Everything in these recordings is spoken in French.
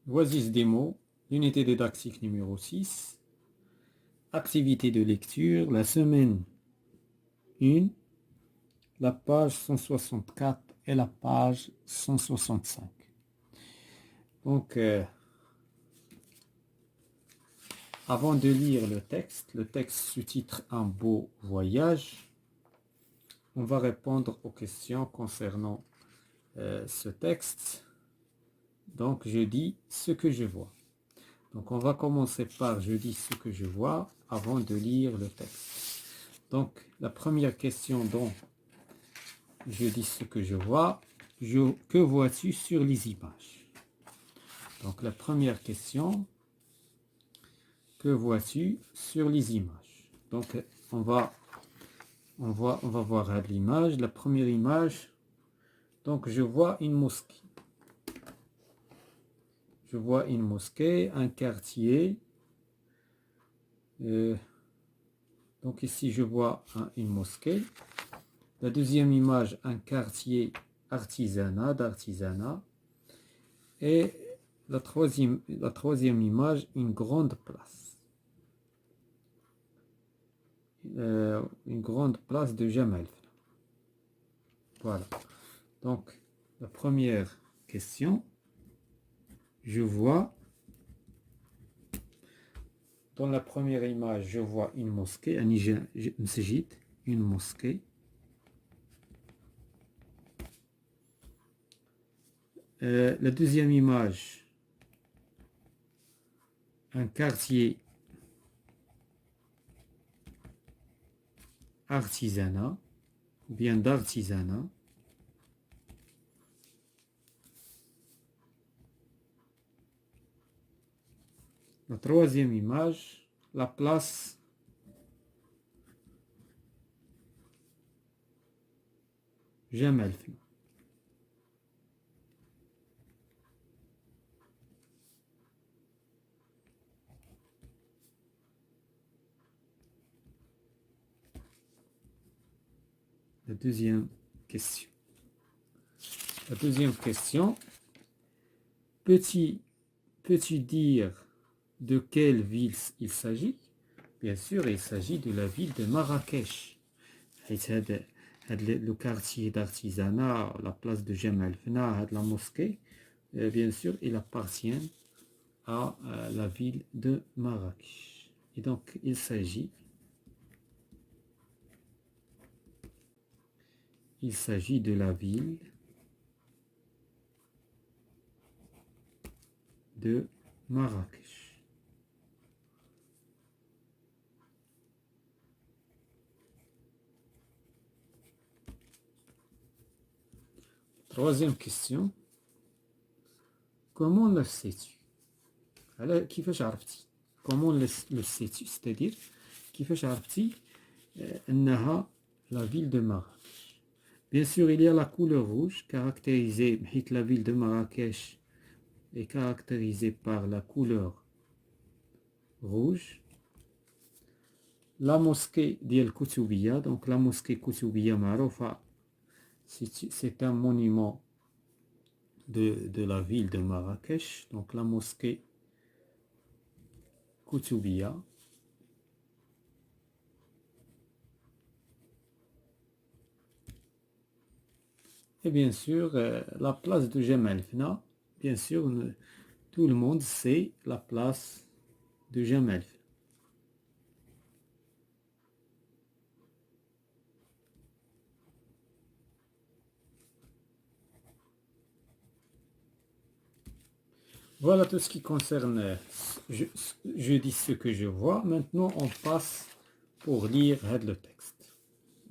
Voici des mots, unité didactique numéro 6, activité de lecture, la semaine 1, la page 164 et la page 165. Donc, avant de lire le texte sous-titre Un beau voyage, on va répondre aux questions concernant ce texte. Donc, je dis ce que je vois. Donc, on va commencer par je dis ce que je vois avant de lire le texte. Donc, la première question dont je dis ce que je vois, que vois-tu sur les images? Donc, la première question, que vois-tu sur les images? Donc, on va voir l'image. La première image, donc je vois une mosquée. Je vois une mosquée, un quartier. Donc ici, je vois une mosquée. La deuxième image, un quartier d'artisanat. Et la troisième image, une grande place. Une grande place de Jamal. Voilà. Donc, la première question, je vois, dans la première image, je vois une mosquée, une mosquée. La deuxième image, un quartier artisanat, ou bien d'artisanat. La troisième image, la place Jamal. La deuxième question. La deuxième question, peux-tu dire de quelle ville il s'agit? Bien sûr, il s'agit de la ville de Marrakech. Le quartier d'artisanat, la place de Jamal Fna, la mosquée, bien sûr, il appartient à la ville de Marrakech. Et donc, il s'agit de la ville de Marrakech. Troisième question. Comment le sais-tu? Alors, كيفاش عرفتي? Comment le sais-tu? C'est-à-dire, كيفاش عرفتي أنها la ville de Marrakech? Bien sûr, il y a la couleur rouge caractérisée, la ville de Marrakech est caractérisée par la couleur rouge. La mosquée d'El Koutoubiya, donc la mosquée Koutoubiya Maroufa, c'est un monument de la ville de Marrakech, donc la mosquée Koutoubiya. Et bien sûr, la place de Jemaa el-Fna, bien sûr, tout le monde sait la place de Jemaa el-Fna. Voilà tout ce qui concerne, je dis ce que je vois. Maintenant, on passe pour lire le texte.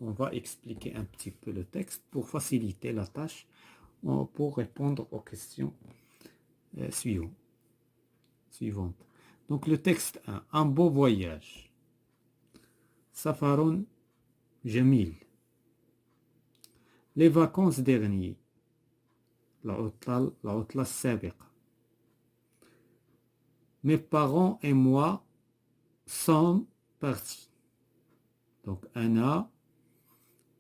On va expliquer un petit peu le texte pour faciliter la tâche, pour répondre aux questions suivantes. Donc le texte 1, un beau voyage. Safarun Jamil. Les vacances dernières. العطلة السابقة. Mes parents et moi sommes partis. Donc أنا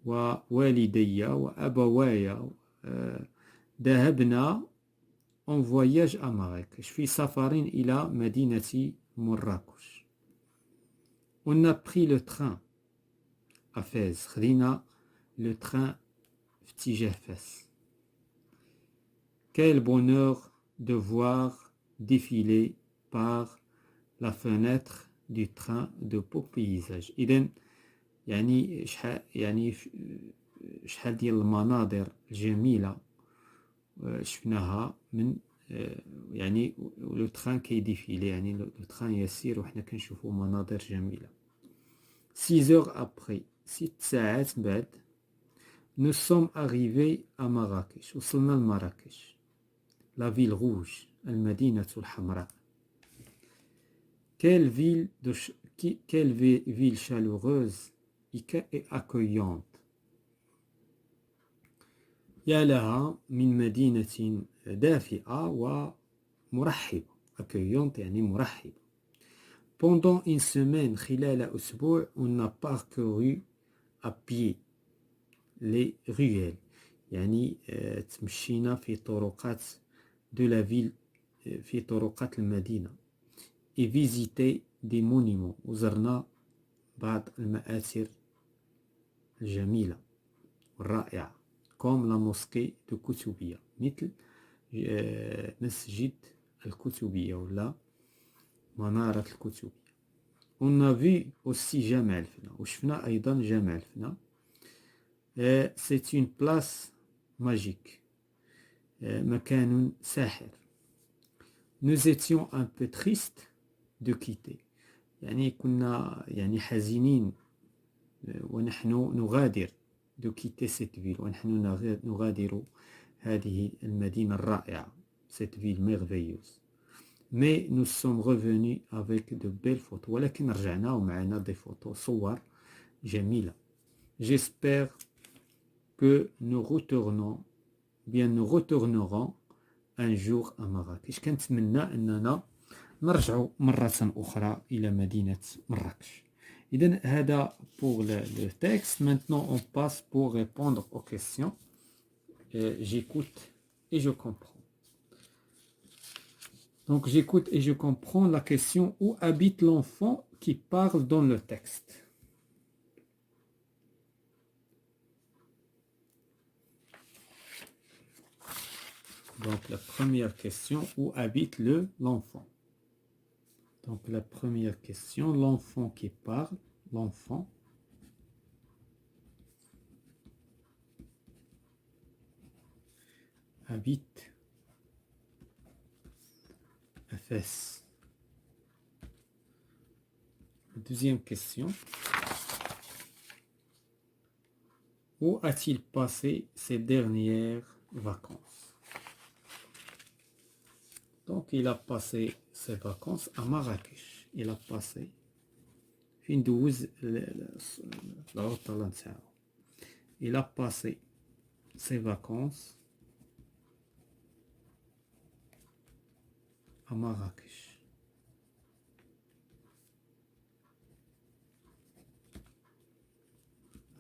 ووالدي وأبواي ذهبنا en voyage à Marrakech. في سفر إلى مدينة مراكش. On a pris le train à Fès. خدينا le train في اتجاه فاس. Quel bonheur de voir défiler par la fenêtre du train de beaux paysages. إذن يعني شحال ديال المناظر الجميلة شفناها من يعني لو تران كيديفيلي يعني لو تران يسير وحنا كنشوفوا مناظر جميلة. 6 heures après 6 ساعات بعد nous sommes arrivés à Marrakech. وصلنا لمراكش. La ville rouge, المدينة الحمراء. Quelle ville chaleureuse et accueillante. يا لها من مدينة دافئة ومرحبة. accueillante يعني مرحبة. Pendant une semaine, خلال أسبوع, on a parcouru à pied les ruelles. يعني تمشينا في طرقات de la ville, في طرقات المدينة. Et visité des monuments. وزرنا بعض المآثر الجميلة والرائعة. comme la mosquée de Koutoubia. مثل مسجد الكتبية ولا منارة الكتبية. On a vu aussi جامع الفنا. وشفنا أيضا جامع الفنا. C'est une place magique. مكان ساحر. Nous étions un peu tristes de quitter. يعني كنا يعني حزينين ونحن نغادر de quitter cette ville ونحن نغادر هذه المدينة الرائعة cette ville merveilleuse. Mais nous sommes revenus avec de belles photos. ولكن رجعنا ومعنا des photos صور جميلة. J'espère que nous retournerons un jour à Marrakech. كنتمنى أننا نرجع مرة أخرى إلى مدينة مراكش. إذن هذا pour le texte. Maintenant on passe pour répondre aux questions. J'écoute et je comprends. Donc j'écoute et je comprends la question: où habite l'enfant qui parle dans le texte? Donc la première question: où habite l'enfant? Donc la première question, l'enfant qui parle, l'enfant habite à Fès. Deuxième question, où a-t-il passé ses dernières vacances? Donc il a passé ses vacances à Marrakech. Il a passé فين دوز العطلة نتاعو. Il a passé ses vacances à Marrakech.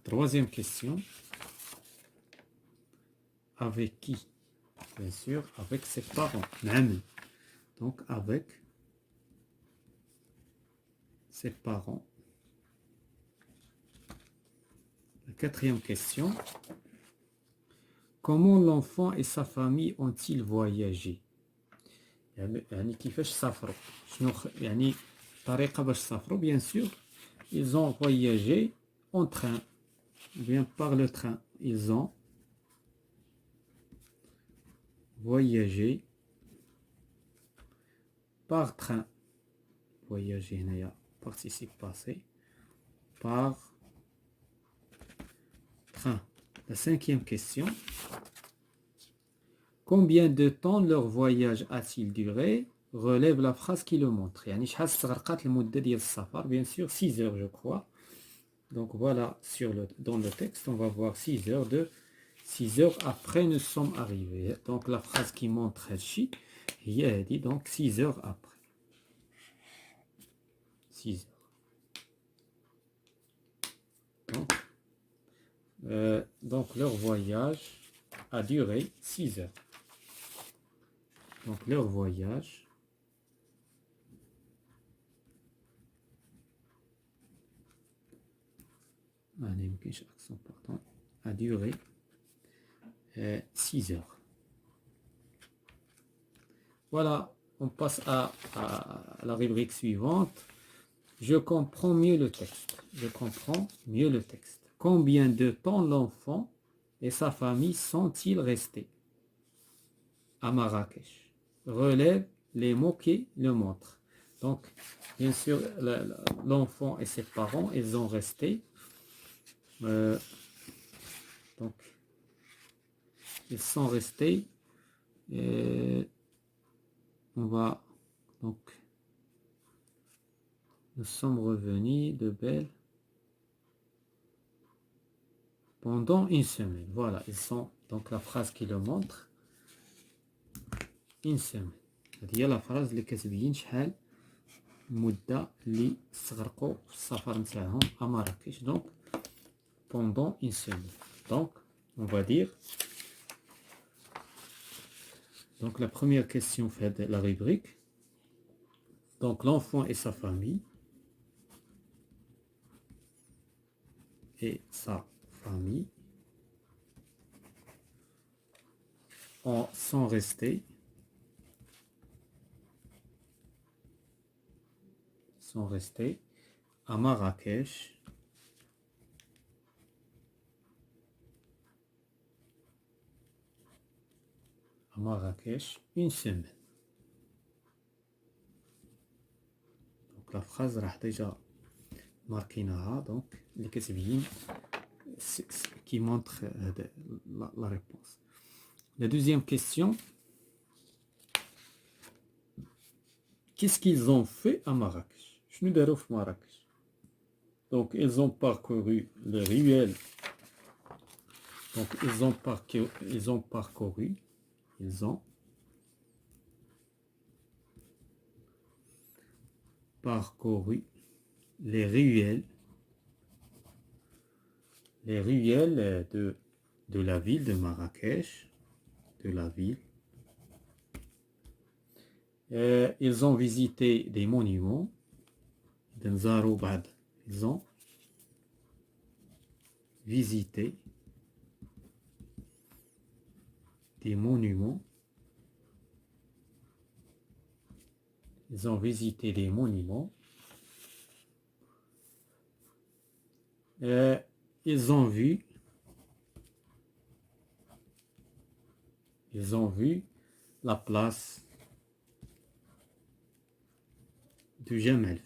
Troisième question, avec qui? Bien sûr, avec ses parents. Même. Donc avec ses parents. La quatrième question, comment l'enfant et sa famille ont-ils voyagé? يعني كيفاش سافروا؟ شنو يعني الطريقة باش سافروا؟ Bien sûr, ils ont voyagé en train, ou bien par le train. Ils ont voyagé par train. Voyager هنايا participe passé. Par train. La cinquième question, combien de temps leur voyage a-t-il duré? Relève la phrase qui le montre. يعني شحال استغرقت المدة ديال السفر؟ Bien sûr 6 heures je crois. Donc voilà, dans le texte on va voir 6 heures. 6 heures après nous sommes arrivés. Donc la phrase qui montre هادشي هي هادي. Donc 6 heures après. 6 heures. Donc leur voyage a duré 6 heures. Donc leur voyage a duré 6 heures. Voilà, on passe à la rubrique suivante. Je comprends mieux le texte. Je comprends mieux le texte. Combien de temps l'enfant et sa famille sont-ils restés à Marrakech? Relève les mots qui le montrent. Donc, bien sûr, l'enfant et ses parents, ils ont resté. Donc, ils sont restés. On va donc, nous sommes revenus de Belle pendant une semaine. Voilà, ils sont donc la phrase qui le montre. une semaine. هذه هي لا فراز اللي كتبين شحال المدة اللي استغرقوا في السفر نتاعهم à Marrakech. Donc pendant une semaine. Donc on va dire donc la première question fait de la rubrique. Donc l'enfant et sa famille sont restés à Marrakech une semaine. Donc la phrase راح déjà marquinaha donc اللي كتبين qui montre la réponse. La deuxième question, qu'est-ce qu'ils ont fait à Marrakech? شنو داروا في Marrakech? Donc ils ont parcouru le ruelle. Donc ils ont parcouru les ruelles de la ville de Marrakech, ils ont visité des monuments. Ils ont visité des monuments. Ils ont visité des monuments. Ils ont vu la place du Jemaa.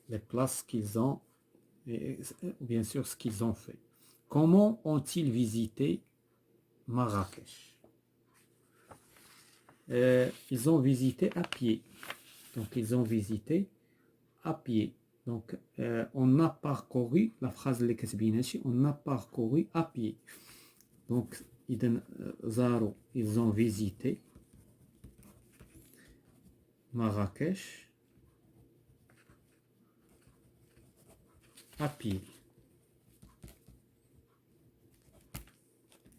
Les places qu'ils ont, et bien sûr ce qu'ils ont fait. Comment ont-ils visité Marrakech? Ils ont visité à pied. Donc ils ont visité à pied. Donc on a parcouru, la phrase اللي كتبين هادشي, on a parcouru à pied. Donc ils ont visité Marrakech à pied.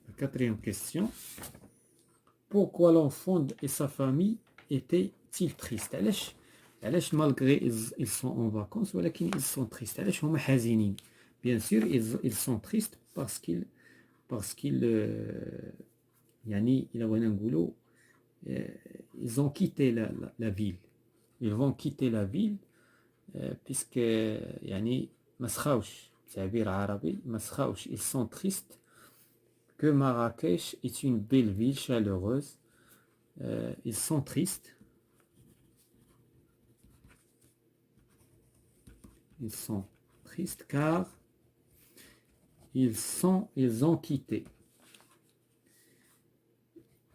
La quatrième question. Pourquoi l'enfant et sa famille étaient-ils tristes? علاش malgré ils sont en vacances ولكن ils sont tristes. علاش هما حزينين? Bien sûr ils sont tristes parce qu'ils يعني إلا بغينا نقولوا ils ont quitté la ville. Ils vont quitter la ville puisque يعني ما سخاوش تعبير عربي ما سخاوش. Ils sont tristes que Marrakech est une belle ville chaleureuse. Ils sont tristes. Ils sont tristes car ils ont quitté.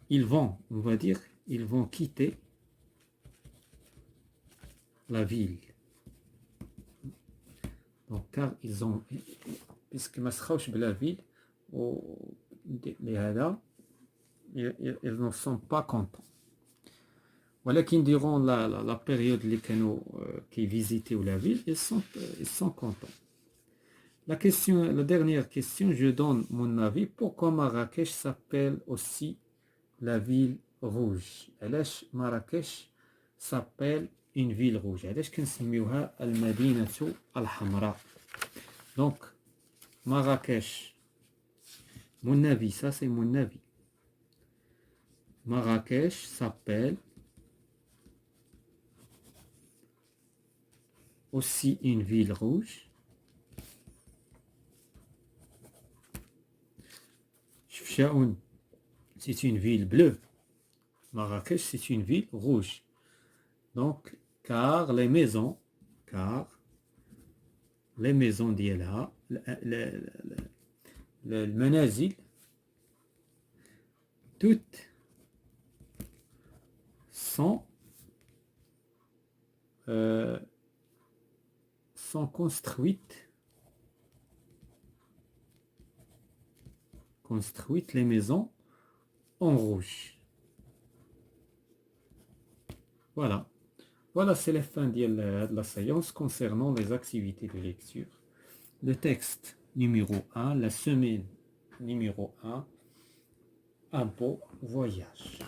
Ils vont, on va dire, ils vont quitter la ville. Donc car ils ont, puisque ما سخاوش بلا ville, لهذا ils ne sont pas contents. ولكن durant la période اللي كانوا qui visitaient la ville, ils sont contents. La dernière question, je donne mon avis. Pourquoi Marrakech s'appelle aussi la ville rouge? علاش Marrakech s'appelle une ville rouge? علاش كنسميوها المدينة الحمراء? Donc, Marrakech, mon avis, ça c'est mon avis. Marrakech s'appelle aussi une ville rouge. Chefchaouen, c'est une ville bleue. Marrakech, c'est une ville rouge. Donc, car les maisons ديالها المنازل toutes sont construites les maisons en rouge. Voilà. Voilà, c'est la fin de la séance concernant les activités de lecture. Le texte numéro 1, la semaine numéro 1, un beau voyage.